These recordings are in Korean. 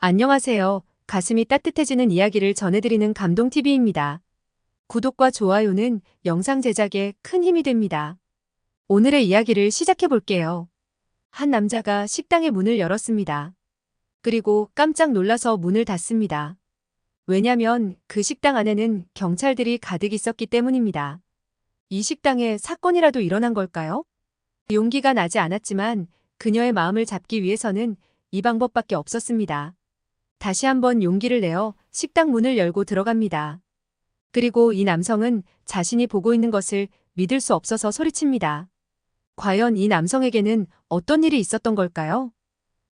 안녕하세요. 가슴이 따뜻해지는 이야기를 전해드리는 감동TV입니다. 구독과 좋아요는 영상 제작에 큰 힘이 됩니다. 오늘의 이야기를 시작해 볼게요. 한 남자가 식당의 문을 열었습니다. 그리고 깜짝 놀라서 문을 닫습니다. 왜냐면 그 식당 안에는 경찰들이 가득 있었기 때문입니다. 이 식당에 사건이라도 일어난 걸까요? 용기가 나지 않았지만 그녀의 마음을 잡기 위해서는 이 방법밖에 없었습니다. 다시 한번 용기를 내어 식당 문을 열고 들어갑니다. 그리고 이 남성은 자신이 보고 있는 것을 믿을 수 없어서 소리칩니다. 과연 이 남성에게는 어떤 일이 있었던 걸까요?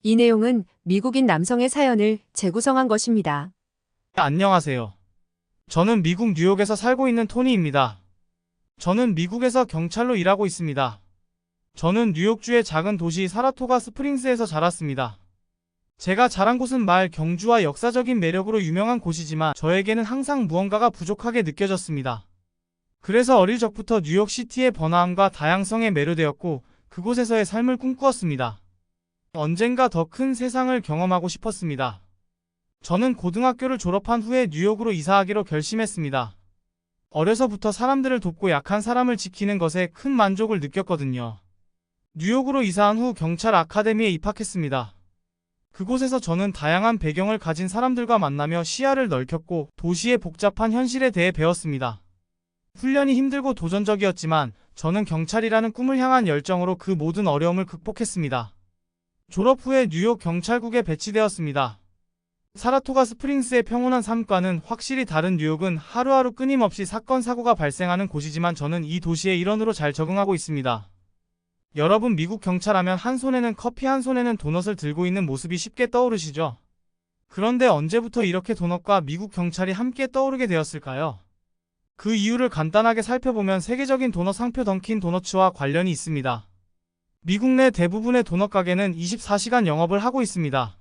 이 내용은 미국인 남성의 사연을 재구성한 것입니다. 안녕하세요. 저는 미국 뉴욕에서 살고 있는 토니입니다. 저는 미국에서 경찰로 일하고 있습니다. 저는 뉴욕주의 작은 도시 사라토가 스프링스에서 자랐습니다. 제가 자란 곳은 말 경주와 역사적인 매력으로 유명한 곳이지만 저에게는 항상 무언가가 부족하게 느껴졌습니다. 그래서 어릴 적부터 뉴욕시티의 번화함과 다양성에 매료되었고 그곳에서의 삶을 꿈꾸었습니다. 언젠가 더 큰 세상을 경험하고 싶었습니다. 저는 고등학교를 졸업한 후에 뉴욕으로 이사하기로 결심했습니다. 어려서부터 사람들을 돕고 약한 사람을 지키는 것에 큰 만족을 느꼈거든요. 뉴욕으로 이사한 후 경찰 아카데미에 입학했습니다. 그곳에서 저는 다양한 배경을 가진 사람들과 만나며 시야를 넓혔고 도시의 복잡한 현실에 대해 배웠습니다. 훈련이 힘들고 도전적이었지만 저는 경찰이라는 꿈을 향한 열정으로 그 모든 어려움을 극복했습니다. 졸업 후에 뉴욕 경찰국에 배치되었습니다. 사라토가 스프링스의 평온한 삶과는 확실히 다른 뉴욕은 하루하루 끊임없이 사건 사고가 발생하는 곳이지만 저는 이 도시의 일원으로 잘 적응하고 있습니다. 여러분, 미국 경찰하면 한 손에는 커피 한 손에는 도넛을 들고 있는 모습이 쉽게 떠오르시죠? 그런데 언제부터 이렇게 도넛과 미국 경찰이 함께 떠오르게 되었을까요? 그 이유를 간단하게 살펴보면 세계적인 도넛 상표 던킨 도너츠와 관련이 있습니다. 미국 내 대부분의 도넛 가게는 24시간 영업을 하고 있습니다.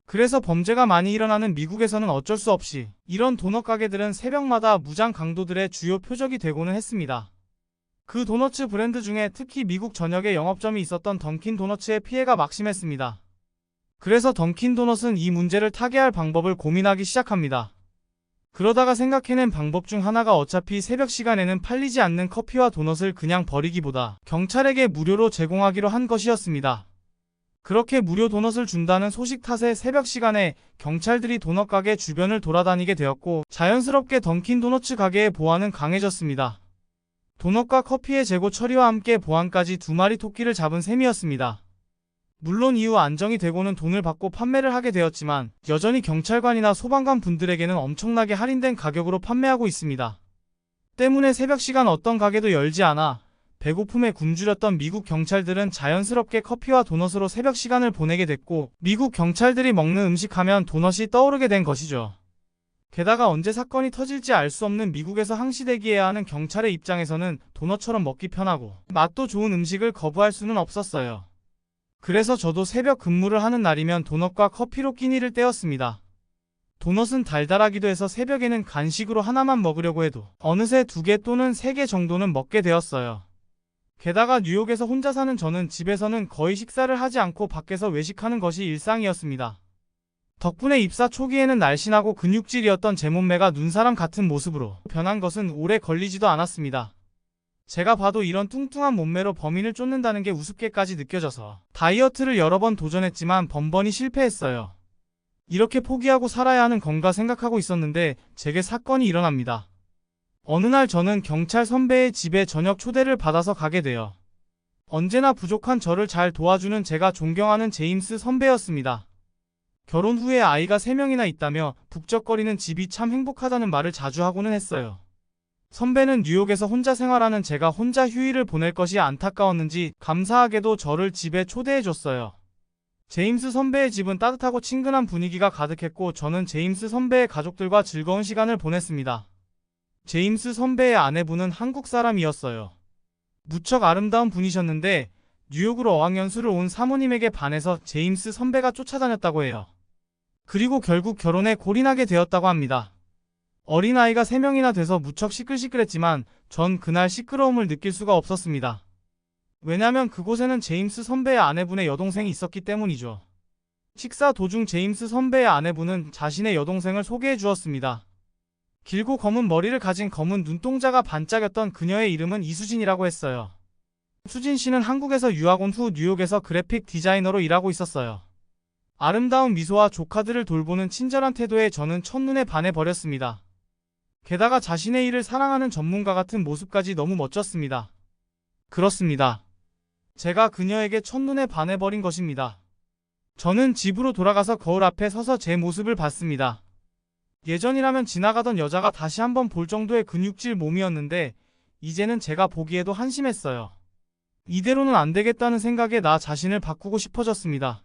그래서 범죄가 많이 일어나는 미국에서는 어쩔 수 없이 이런 도넛 가게들은 새벽마다 무장 강도들의 주요 표적이 되고는 했습니다. 그 도너츠 브랜드 중에 특히 미국 전역에 영업점이 있었던 던킨 도너츠의 피해가 막심했습니다. 그래서 던킨 도넛은 이 문제를 타개할 방법을 고민하기 시작합니다. 그러다가 생각해낸 방법 중 하나가 어차피 새벽 시간에는 팔리지 않는 커피와 도넛을 그냥 버리기보다 경찰에게 무료로 제공하기로 한 것이었습니다. 그렇게 무료 도넛을 준다는 소식 탓에 새벽 시간에 경찰들이 도넛 가게 주변을 돌아다니게 되었고 자연스럽게 던킨 도너츠 가게의 보안은 강해졌습니다. 도넛과 커피의 재고 처리와 함께 보안까지 2마리 토끼를 잡은 셈이었습니다. 물론 이후 안정이 되고는 돈을 받고 판매를 하게 되었지만 여전히 경찰관이나 소방관 분들에게는 엄청나게 할인된 가격으로 판매하고 있습니다. 때문에 새벽 시간 어떤 가게도 열지 않아 배고픔에 굶주렸던 미국 경찰들은 자연스럽게 커피와 도넛으로 새벽 시간을 보내게 됐고 미국 경찰들이 먹는 음식 하면 도넛이 떠오르게 된 것이죠. 게다가 언제 사건이 터질지 알 수 없는 미국에서 항시대기해야 하는 경찰의 입장에서는 도넛처럼 먹기 편하고 맛도 좋은 음식을 거부할 수는 없었어요. 그래서 저도 새벽 근무를 하는 날이면 도넛과 커피로 끼니를 때웠습니다. 도넛은 달달하기도 해서 새벽에는 간식으로 하나만 먹으려고 해도 어느새 2개 또는 3개 정도는 먹게 되었어요. 게다가 뉴욕에서 혼자 사는 저는 집에서는 거의 식사를 하지 않고 밖에서 외식하는 것이 일상이었습니다. 덕분에 입사 초기에는 날씬하고 근육질이었던 제 몸매가 눈사람 같은 모습으로 변한 것은 오래 걸리지도 않았습니다. 제가 봐도 이런 뚱뚱한 몸매로 범인을 쫓는다는 게 우습게까지 느껴져서 다이어트를 여러 번 도전했지만 번번이 실패했어요. 이렇게 포기하고 살아야 하는 건가 생각하고 있었는데 제게 사건이 일어납니다. 어느 날 저는 경찰 선배의 집에 저녁 초대를 받아서 가게 돼요. 언제나 부족한 저를 잘 도와주는 제가 존경하는 제임스 선배였습니다. 결혼 후에 아이가 3명이나 있다며 북적거리는 집이 참 행복하다는 말을 자주 하고는 했어요. 선배는 뉴욕에서 혼자 생활하는 제가 혼자 휴일을 보낼 것이 안타까웠는지 감사하게도 저를 집에 초대해줬어요. 제임스 선배의 집은 따뜻하고 친근한 분위기가 가득했고 저는 제임스 선배의 가족들과 즐거운 시간을 보냈습니다. 제임스 선배의 아내분은 한국 사람이었어요. 무척 아름다운 분이셨는데 뉴욕으로 어학연수를 온 사모님에게 반해서 제임스 선배가 쫓아다녔다고 해요. 그리고 결국 결혼에 골인하게 되었다고 합니다. 어린아이가 3명이나 돼서 무척 시끌시끌했지만 전 그날 시끄러움을 느낄 수가 없었습니다. 왜냐면 그곳에는 제임스 선배의 아내분의 여동생이 있었기 때문이죠. 식사 도중 제임스 선배의 아내분은 자신의 여동생을 소개해 주었습니다. 길고 검은 머리를 가진 검은 눈동자가 반짝였던 그녀의 이름은 이수진이라고 했어요. 수진 씨는 한국에서 유학 온 후 뉴욕에서 그래픽 디자이너로 일하고 있었어요. 아름다운 미소와 조카들을 돌보는 친절한 태도에 저는 첫눈에 반해버렸습니다. 게다가 자신의 일을 사랑하는 전문가 같은 모습까지 너무 멋졌습니다. 그렇습니다. 제가 그녀에게 첫눈에 반해버린 것입니다. 저는 집으로 돌아가서 거울 앞에 서서 제 모습을 봤습니다. 예전이라면 지나가던 여자가 다시 한번 볼 정도의 근육질 몸이었는데 이제는 제가 보기에도 한심했어요. 이대로는 안 되겠다는 생각에 나 자신을 바꾸고 싶어졌습니다.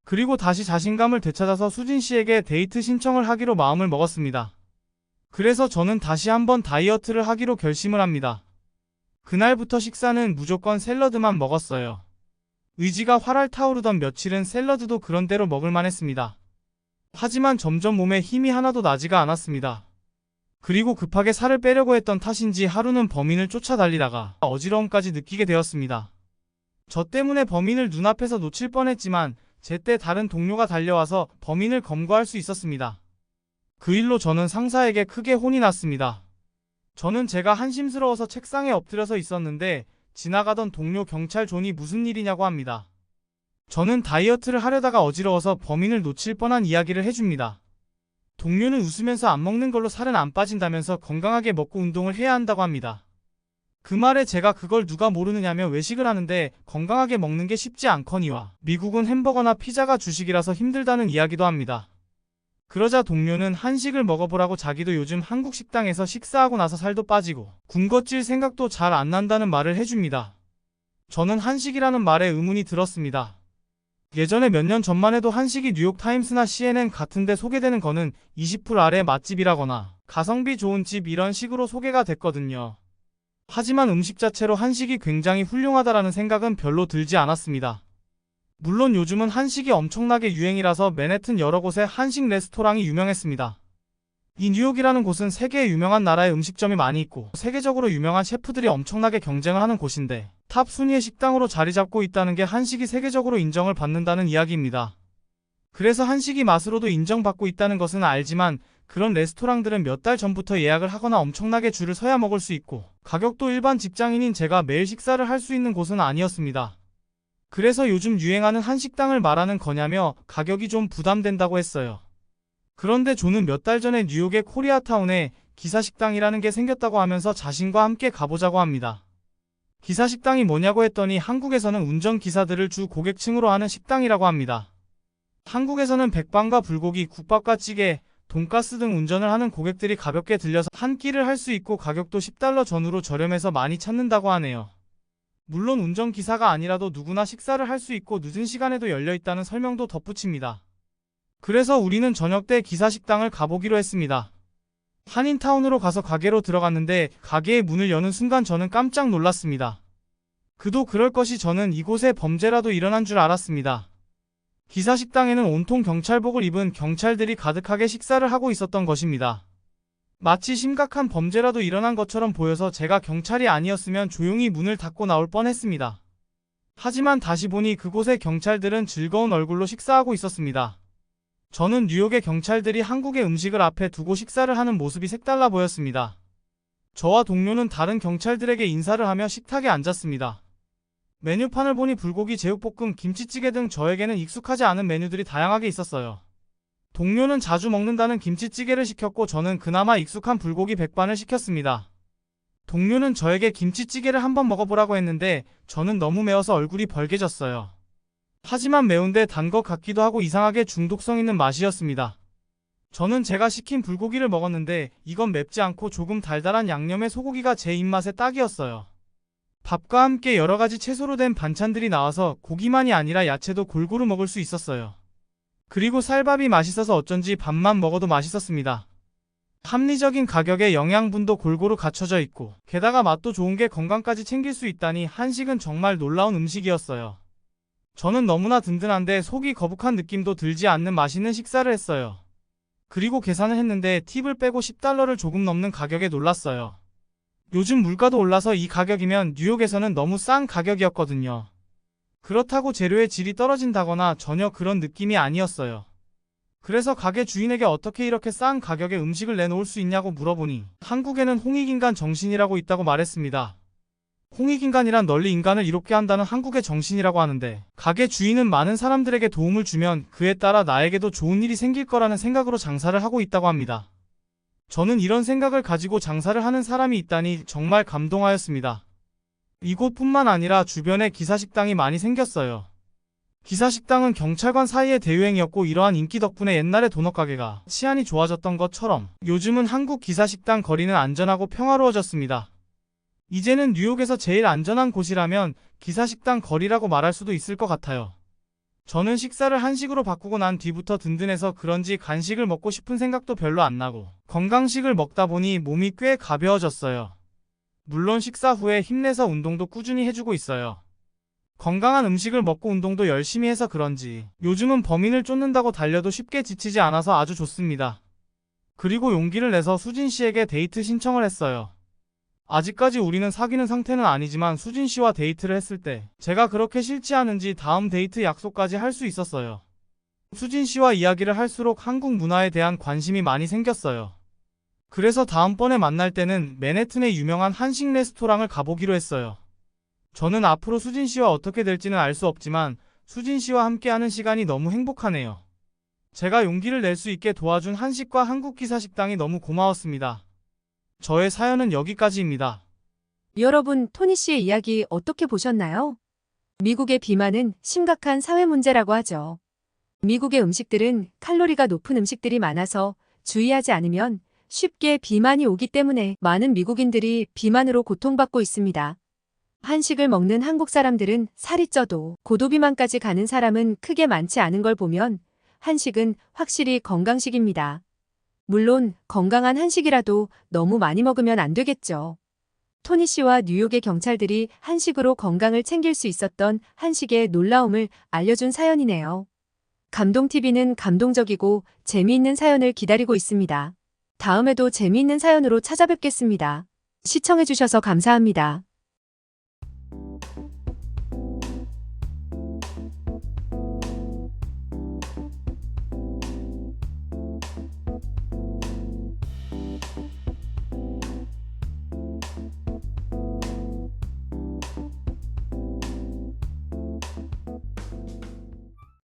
그리고 다시 자신감을 되찾아서 수진 씨에게 데이트 신청을 하기로 마음을 먹었습니다. 그래서 저는 다시 한번 다이어트를 하기로 결심을 합니다. 그날부터 식사는 무조건 샐러드만 먹었어요. 의지가 활활 타오르던 며칠은 샐러드도 그런대로 먹을만 했습니다. 하지만 점점 몸에 힘이 하나도 나지가 않았습니다. 그리고 급하게 살을 빼려고 했던 탓인지 하루는 범인을 쫓아달리다가 어지러움까지 느끼게 되었습니다. 저 때문에 범인을 눈앞에서 놓칠 뻔했지만 제때 다른 동료가 달려와서 범인을 검거할 수 있었습니다. 그 일로 저는 상사에게 크게 혼이 났습니다. 저는 제가 한심스러워서 책상에 엎드려서 있었는데 지나가던 동료 경찰 존이 무슨 일이냐고 합니다. 저는 다이어트를 하려다가 어지러워서 범인을 놓칠 뻔한 이야기를 해줍니다. 동료는 웃으면서 안 먹는 걸로 살은 안 빠진다면서 건강하게 먹고 운동을 해야 한다고 합니다. 그 말에 제가 그걸 누가 모르느냐며 외식을 하는데 건강하게 먹는 게 쉽지 않거니와 미국은 햄버거나 피자가 주식이라서 힘들다는 이야기도 합니다. 그러자 동료는 한식을 먹어보라고 자기도 요즘 한국 식당에서 식사하고 나서 살도 빠지고 군것질 생각도 잘 안 난다는 말을 해줍니다. 저는 한식이라는 말에 의문이 들었습니다. 예전에 몇 년 전만 해도 한식이 뉴욕타임스나 CNN 같은데 소개되는 거는 20불 아래 맛집이라거나 가성비 좋은 집 이런 식으로 소개가 됐거든요. 하지만 음식 자체로 한식이 굉장히 훌륭하다라는 생각은 별로 들지 않았습니다. 물론 요즘은 한식이 엄청나게 유행이라서 맨해튼 여러 곳에 한식 레스토랑이 유명했습니다. 이 뉴욕이라는 곳은 세계에 유명한 나라의 음식점이 많이 있고 세계적으로 유명한 셰프들이 엄청나게 경쟁을 하는 곳인데 탑 순위의 식당으로 자리 잡고 있다는 게 한식이 세계적으로 인정을 받는다는 이야기입니다. 그래서 한식이 맛으로도 인정받고 있다는 것은 알지만 그런 레스토랑들은 몇 달 전부터 예약을 하거나 엄청나게 줄을 서야 먹을 수 있고 가격도 일반 직장인인 제가 매일 식사를 할 수 있는 곳은 아니었습니다. 그래서 요즘 유행하는 한식당을 말하는 거냐며 가격이 좀 부담된다고 했어요. 그런데 존은 몇 달 전에 뉴욕의 코리아타운에 기사식당이라는 게 생겼다고 하면서 자신과 함께 가보자고 합니다. 기사식당이 뭐냐고 했더니 한국에서는 운전기사들을 주 고객층으로 하는 식당이라고 합니다. 한국에서는 백반과 불고기, 국밥과 찌개, 돈가스 등 운전을 하는 고객들이 가볍게 들려서 한 끼를 할 수 있고 가격도 $10 전후로 저렴해서 많이 찾는다고 하네요. 물론 운전기사가 아니라도 누구나 식사를 할 수 있고 늦은 시간에도 열려있다는 설명도 덧붙입니다. 그래서 우리는 저녁 때 기사식당을 가보기로 했습니다. 한인타운으로 가서 가게로 들어갔는데 가게의 문을 여는 순간 저는 깜짝 놀랐습니다. 그도 그럴 것이 저는 이곳에 범죄라도 일어난 줄 알았습니다. 기사식당에는 온통 경찰복을 입은 경찰들이 가득하게 식사를 하고 있었던 것입니다. 마치 심각한 범죄라도 일어난 것처럼 보여서 제가 경찰이 아니었으면 조용히 문을 닫고 나올 뻔했습니다. 하지만 다시 보니 그곳의 경찰들은 즐거운 얼굴로 식사하고 있었습니다. 저는 뉴욕의 경찰들이 한국의 음식을 앞에 두고 식사를 하는 모습이 색달라 보였습니다. 저와 동료는 다른 경찰들에게 인사를 하며 식탁에 앉았습니다. 메뉴판을 보니 불고기, 제육볶음, 김치찌개 등 저에게는 익숙하지 않은 메뉴들이 다양하게 있었어요. 동료는 자주 먹는다는 김치찌개를 시켰고 저는 그나마 익숙한 불고기 백반을 시켰습니다. 동료는 저에게 김치찌개를 한번 먹어보라고 했는데 저는 너무 매워서 얼굴이 벌개졌어요. 하지만 매운데 단 것 같기도 하고 이상하게 중독성 있는 맛이었습니다. 저는 제가 시킨 불고기를 먹었는데 이건 맵지 않고 조금 달달한 양념의 소고기가 제 입맛에 딱이었어요. 밥과 함께 여러 가지 채소로 된 반찬들이 나와서 고기만이 아니라 야채도 골고루 먹을 수 있었어요. 그리고 쌀밥이 맛있어서 어쩐지 밥만 먹어도 맛있었습니다. 합리적인 가격에 영양분도 골고루 갖춰져 있고 게다가 맛도 좋은 게 건강까지 챙길 수 있다니 한식은 정말 놀라운 음식이었어요. 저는 너무나 든든한데 속이 거북한 느낌도 들지 않는 맛있는 식사를 했어요. 그리고 계산을 했는데 팁을 빼고 $10를 조금 넘는 가격에 놀랐어요. 요즘 물가도 올라서 이 가격이면 뉴욕에서는 너무 싼 가격이었거든요. 그렇다고 재료의 질이 떨어진다거나 전혀 그런 느낌이 아니었어요. 그래서 가게 주인에게 어떻게 이렇게 싼 가격에 음식을 내놓을 수 있냐고 물어보니 한국에는 홍익인간 정신이라고 있다고 말했습니다. 홍익인간이란 널리 인간을 이롭게 한다는 한국의 정신이라고 하는데 가게 주인은 많은 사람들에게 도움을 주면 그에 따라 나에게도 좋은 일이 생길 거라는 생각으로 장사를 하고 있다고 합니다. 저는 이런 생각을 가지고 장사를 하는 사람이 있다니 정말 감동하였습니다. 이곳뿐만 아니라 주변에 기사식당이 많이 생겼어요. 기사식당은 경찰관 사이의 대유행이었고 이러한 인기 덕분에 옛날의 도넛 가게가 치안이 좋아졌던 것처럼 요즘은 한국 기사식당 거리는 안전하고 평화로워졌습니다. 이제는 뉴욕에서 제일 안전한 곳이라면 기사식당 거리라고 말할 수도 있을 것 같아요. 저는 식사를 한식으로 바꾸고 난 뒤부터 든든해서 그런지 간식을 먹고 싶은 생각도 별로 안 나고 건강식을 먹다 보니 몸이 꽤 가벼워졌어요. 물론 식사 후에 힘내서 운동도 꾸준히 해주고 있어요. 건강한 음식을 먹고 운동도 열심히 해서 그런지 요즘은 범인을 쫓는다고 달려도 쉽게 지치지 않아서 아주 좋습니다. 그리고 용기를 내서 수진 씨에게 데이트 신청을 했어요. 아직까지 우리는 사귀는 상태는 아니지만 수진 씨와 데이트를 했을 때 제가 그렇게 싫지 않은지 다음 데이트 약속까지 할 수 있었어요. 수진 씨와 이야기를 할수록 한국 문화에 대한 관심이 많이 생겼어요. 그래서 다음번에 만날 때는 맨해튼의 유명한 한식 레스토랑을 가보기로 했어요. 저는 앞으로 수진 씨와 어떻게 될지는 알 수 없지만 수진 씨와 함께하는 시간이 너무 행복하네요. 제가 용기를 낼 수 있게 도와준 한식과 한국 기사식당이 너무 고마웠습니다. 저의 사연은 여기까지입니다. 여러분, 토니 씨의 이야기 어떻게 보셨나요? 미국의 비만은 심각한 사회 문제라고 하죠. 미국의 음식들은 칼로리가 높은 음식들이 많아서 주의하지 않으면 쉽게 비만이 오기 때문에 많은 미국인들이 비만으로 고통받고 있습니다. 한식을 먹는 한국 사람들은 살이 쪄도 고도비만까지 가는 사람은 크게 많지 않은 걸 보면 한식은 확실히 건강식입니다. 물론 건강한 한식이라도 너무 많이 먹으면 안 되겠죠. 토니 씨와 뉴욕의 경찰들이 한식으로 건강을 챙길 수 있었던 한식의 놀라움을 알려준 사연이네요. 감동TV는 감동적이고 재미있는 사연을 기다리고 있습니다. 다음에도 재미있는 사연으로 찾아뵙겠습니다. 시청해주셔서 감사합니다.